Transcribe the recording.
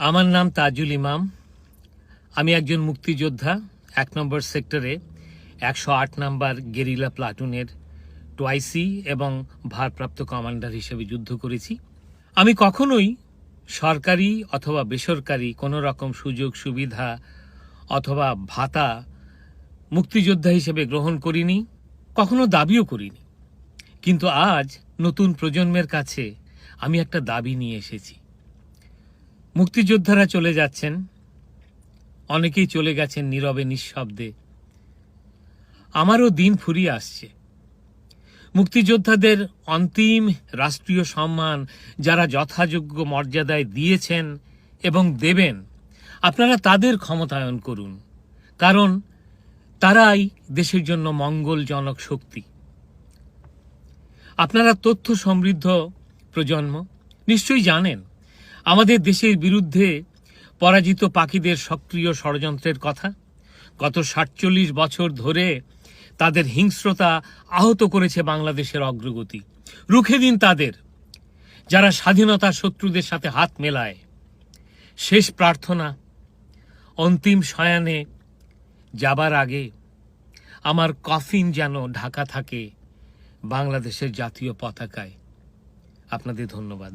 আমার নাম তাজুল ইমাম। আমি একজন মুক্তিযোদ্ধা। ১ নম্বর সেক্টরে ১০৮ নম্বর গেরিলা প্লাটুনের টুআইসি এবং ভারপ্রাপ্ত কমান্ডার হিসেবে যুদ্ধ করেছি। আমি কখনোই সরকারি অথবা বেসরকারি কোনো রকম সুযোগ সুবিধা অথবা ভাতা মুক্তিযোদ্ধা হিসেবে গ্রহণ করিনি, কখনো দাবিও করিনি। কিন্তু আজ নতুন প্রজন্মের কাছে আমি একটা দাবি নিয়ে এসেছি। মুক্তিযোদ্ধারা চলে যাচ্ছেন, অনেকেই চলে গেছেন নীরবে নিঃশব্দে। আমারও দিন ফুরিয়ে আসছে। মুক্তিযোদ্ধাদের অন্তিম রাষ্ট্রীয় সম্মান যারা যথাযোগ্য মর্যাদায় দিয়েছেন এবং দেবেন, আপনারা তাদের ক্ষমতায়ন করুন, কারণ তারাই দেশের জন্য মঙ্গলজনক শক্তি। আপনারা তথ্য সমৃদ্ধ প্রজন্ম, নিশ্চয়ই জানেন আমাদের দেশের বিরুদ্ধে পরাজিত পাখিদের সক্রিয় ষড়যন্ত্রের কথা। গত ৪৭ বছর ধরে তাদের হিংস্রতা আহত করেছে বাংলাদেশের অগ্রগতি। রুখে দিন তাদের, যারা স্বাধীনতার শত্রুদের সাথে হাত মেলায়। শেষ প্রার্থনা, অন্তিম শয়ানে যাবার আগে আমার কফিন যেন ঢাকা থাকে বাংলাদেশের জাতীয় পতাকায়। আপনাদের ধন্যবাদ।